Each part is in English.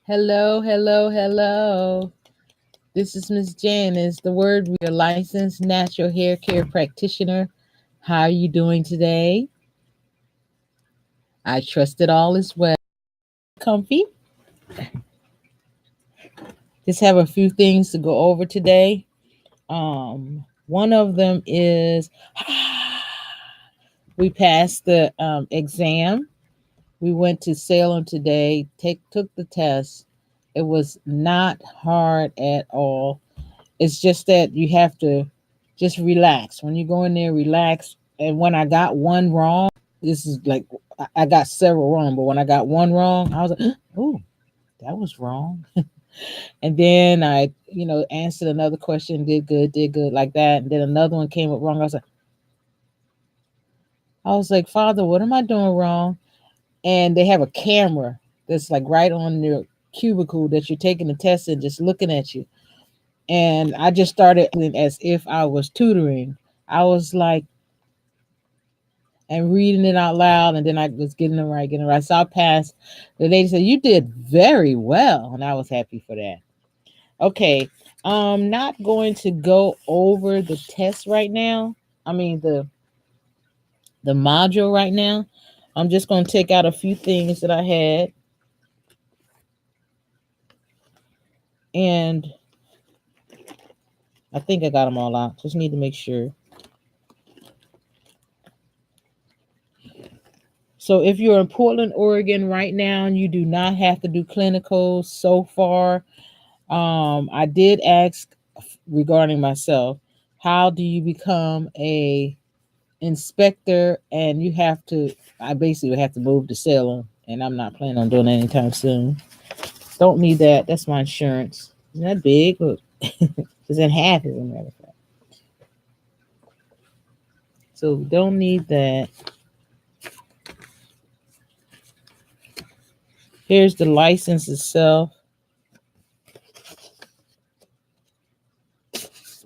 Hello, hello, hello. This is Ms. Janice, the word reader, licensed natural hair care practitioner. How are you doing today? I trust it all is well. Comfy. Just have a few things to go over today. One of them is we passed the exam. We went to Salem today, took the test. It was not hard at all. It's just that you have to just relax. When you go in there, relax. And when I got one wrong, this is like I got several wrong, but when I got one wrong, I was like, oh, that was wrong. And then I, answered another question, did good like that. And then another one came up wrong. I was like, Father, what am I doing wrong? And they have a camera that's like right on your cubicle that you're taking the test and just looking at you. And I just started as if I was tutoring. I was like, and reading it out loud, and then I was getting it right. So I passed. The lady said, "You did very well," and I was happy for that. Okay, I'm not going to go over the test right now. I mean the module right now. I'm just going to take out a few things that I had, and I think I got them all out. Just need to make sure. So if you're in Portland, Oregon right now, and you do not have to do clinicals so far, I did ask regarding myself, how do you become a inspector? And I basically have to move to Salem, and I'm not planning on doing that anytime soon. Don't need that. That's my insurance. Isn't that big? Look, it's in half, as a matter of fact. So don't need that. Here's the license itself.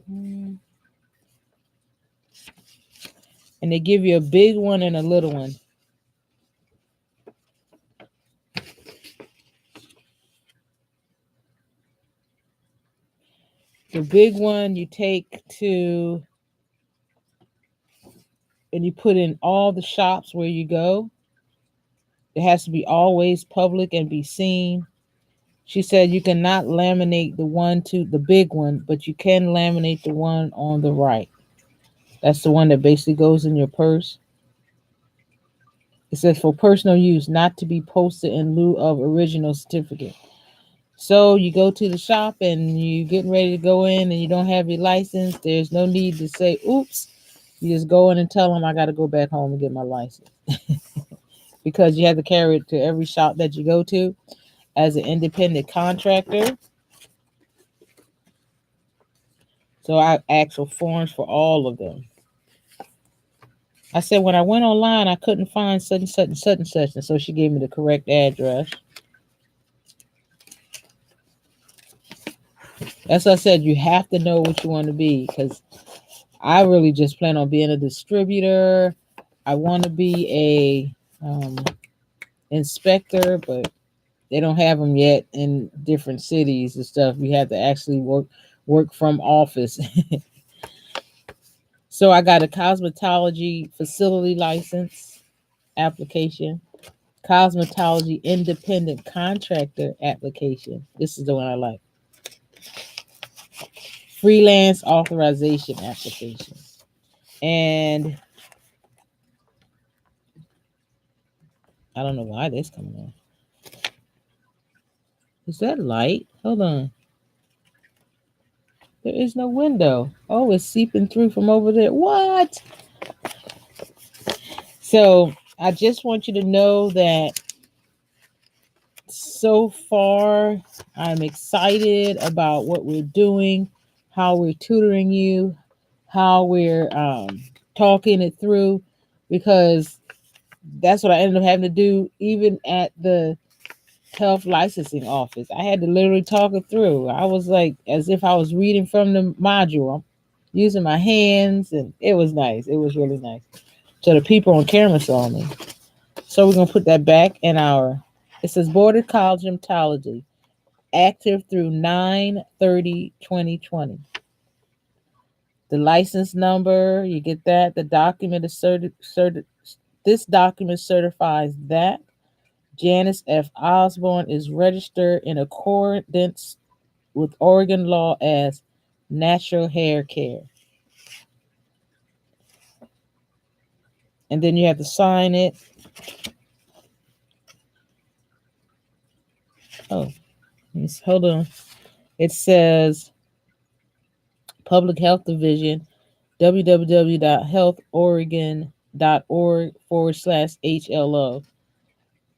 And they give you a big one and a little one. The big one you take to, and you put in all the shops where you go. It has to be always public and be seen. She said you cannot laminate the big one, but you can laminate the one on the right. That's the one that basically goes in your purse. It says for personal use, not to be posted in lieu of original certificate. So you go to the shop and you're getting ready to go in and you don't have your license. There's no need to say, oops. You just go in and tell them I got to go back home and get my license. Because you have to carry it to every shop that you go to as an independent contractor. So I asked for forms for all of them. I said, when I went online, I couldn't find such and such and such and such. And so she gave me the correct address. That's what I said. You have to know what you want to be, because I really just plan on being a distributor. I want to be a inspector, but they don't have them yet in different cities and stuff. You have to actually work from office. So I got a cosmetology facility license application, cosmetology independent contractor application. This is the one I like. Freelance authorization application. And I don't know why this coming on. Is that light? Hold on. There is no window. Oh, it's seeping through from over there. What? So I just want you to know that so far I'm excited about what we're doing, how we're tutoring you, how we're talking it through, because that's what I ended up having to do even at the health licensing office. I had to literally talk it through. I was like, as if I was reading from the module. I'm using my hands, and it was nice. It was really nice. So the people on camera saw me. So we're going to put that back in it says Border College Dermatology. active through 9/30/2020. The license number, you get that. The document is this document certifies that Janice F. Osborne is registered in accordance with Oregon law as natural hair care. And then you have to sign it. Oh, hold on. It says Public Health Division, www.healthoregon.org/HLO.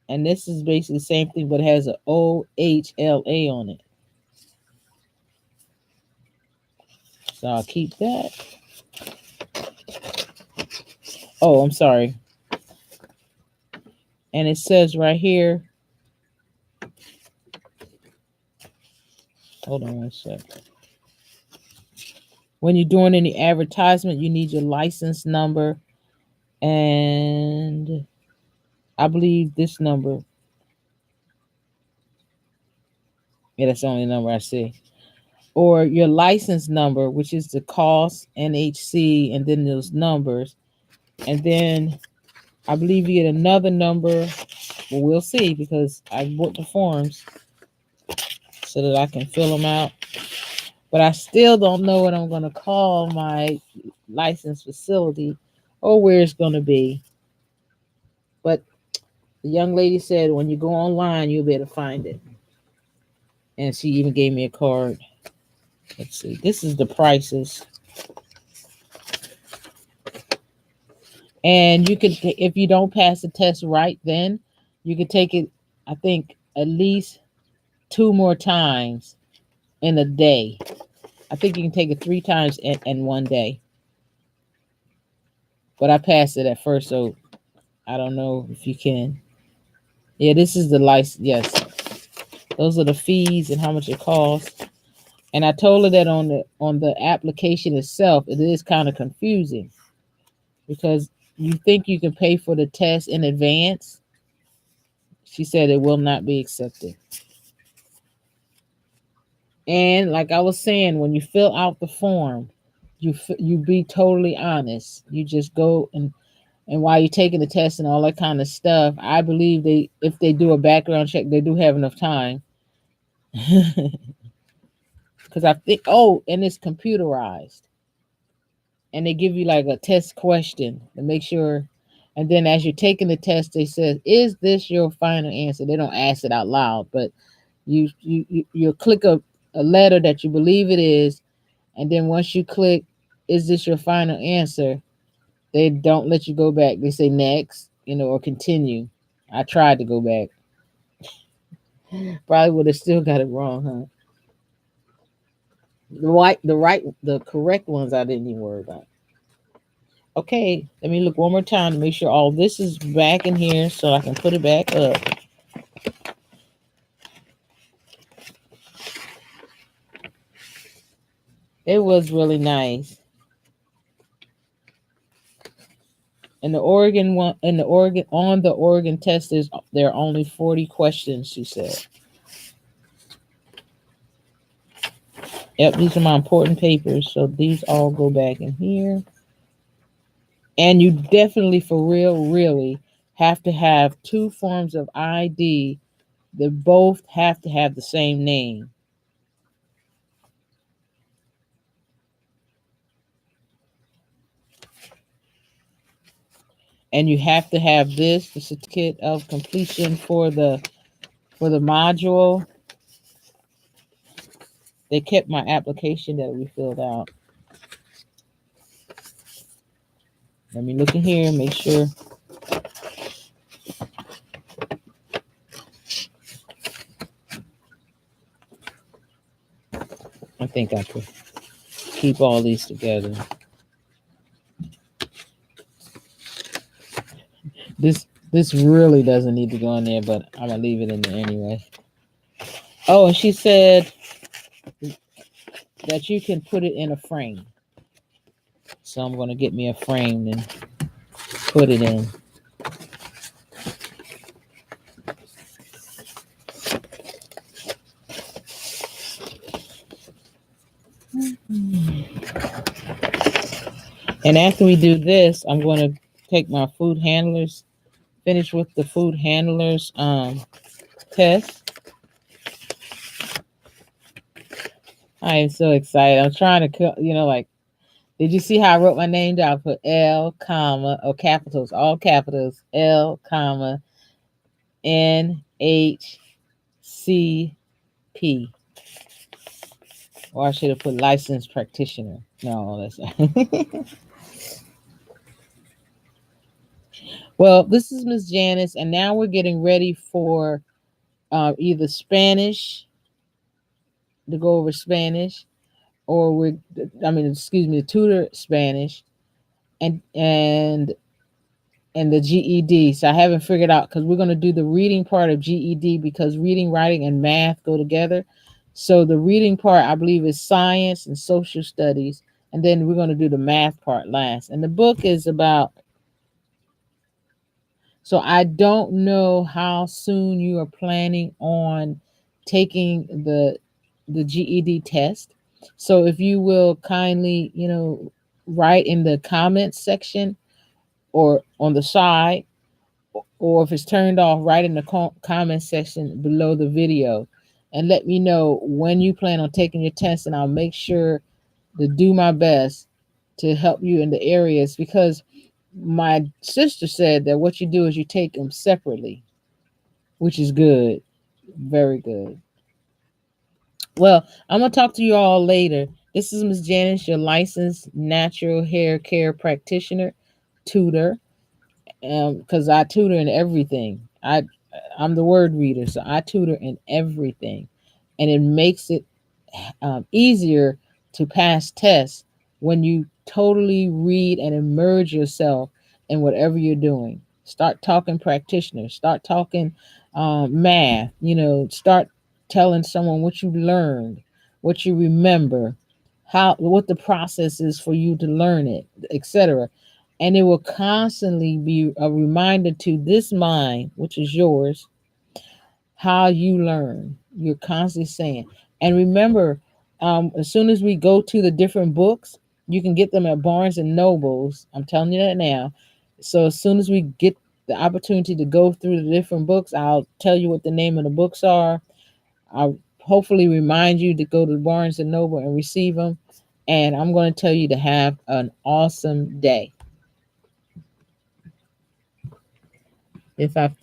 And this is basically the same thing, but it has an OHLA on it. So I'll keep that. Oh, I'm sorry. And it says right here, hold on one sec. When you're doing any advertisement, you need your license number. And I believe this number. Yeah, that's the only number I see. Or your license number, which is the cost, NHC, and then those numbers. And then I believe you get another number. Well, we'll see, because I bought the forms so that I can fill them out. But I still don't know what I'm going to call my licensed facility or where it's going to be. But the young lady said when you go online, you'll be able to find it. And she even gave me a card. Let's see. This is the prices. And you could, if you don't pass the test right then, you could take it, I think, at least 2 more times in a day. I think you can take it 3 times in one day. But I passed it at first, so I don't know if you can. Yeah, this is the license. Yes. Those are the fees and how much it costs. And I told her that on the application itself, it is kind of confusing because you think you can pay for the test in advance. She said it will not be accepted. And like I was saying, when you fill out the form, you be totally honest. You just go and while you're taking the test and all that kind of stuff, I believe if they do a background check, they do have enough time. Because I think, and it's computerized. And they give you like a test question to make sure. And then as you're taking the test, they say, is this your final answer? They don't ask it out loud, but you'll click a letter that you believe it is. And then once you click, is this your final answer? They don't let you go back. They say next, or continue. I tried to go back. Probably would have still got it wrong, huh? The correct ones I didn't even worry about. Okay, let me look one more time to make sure all this is back in here so I can put it back up. It was really nice. And the Oregon one, on the Oregon test, there are only 40 questions, she said. Yep, these are my important papers, so these all go back in here. And you definitely, for real, really have to have 2 forms of ID that both have to have the same name. And you have to have the certificate of completion for the module. They kept my application that we filled out. Let me look in here and make sure. I think I could keep all these together. This really doesn't need to go in there, but I'm gonna leave it in there anyway. Oh, and she said that you can put it in a frame. So I'm gonna get me a frame and put it in. And after we do this, I'm going to take my food handlers, finish with the food handlers test. I am so excited. I'm trying to, like, did you see how I wrote my name down? I put L, comma, or capitals, all capitals, L, comma, NHC P. Or I should have put licensed practitioner. No, that's well, this is Miss Janice, and now we're getting ready for either Spanish, to go over Spanish, or excuse me, tutor Spanish, and and the GED. So I haven't figured out, because we're going to do the reading part of GED, because reading, writing, and math go together. So the reading part, I believe, is science and social studies, and then we're going to do the math part last. And the book is about. So I don't know how soon you are planning on taking the GED test. So if you will kindly, write in the comments section or on the side, or if it's turned off, write in the comment section below the video and let me know when you plan on taking your test, and I'll make sure to do my best to help you in the areas, because my sister said that what you do is you take them separately, which is good. Very good. Well, I'm going to talk to you all later. This is Miss Janice, your licensed natural hair care practitioner, tutor, because I tutor in everything. I'm the word reader, so I tutor in everything, and it makes it easier to pass tests when you totally read and immerse yourself in whatever you're doing. Start talking practitioners. Start talking math. Start telling someone what you learned, what you remember, what the process is for you to learn it, etc. And it will constantly be a reminder to this mind, which is yours, how you learn. You're constantly saying. And remember, as soon as we go to the different books, you can get them at Barnes and Nobles. I'm telling you that now. So as soon as we get the opportunity to go through the different books, I'll tell you what the name of the books are. I'll hopefully remind you to go to Barnes and Noble and receive them. And I'm going to tell you to have an awesome day. If I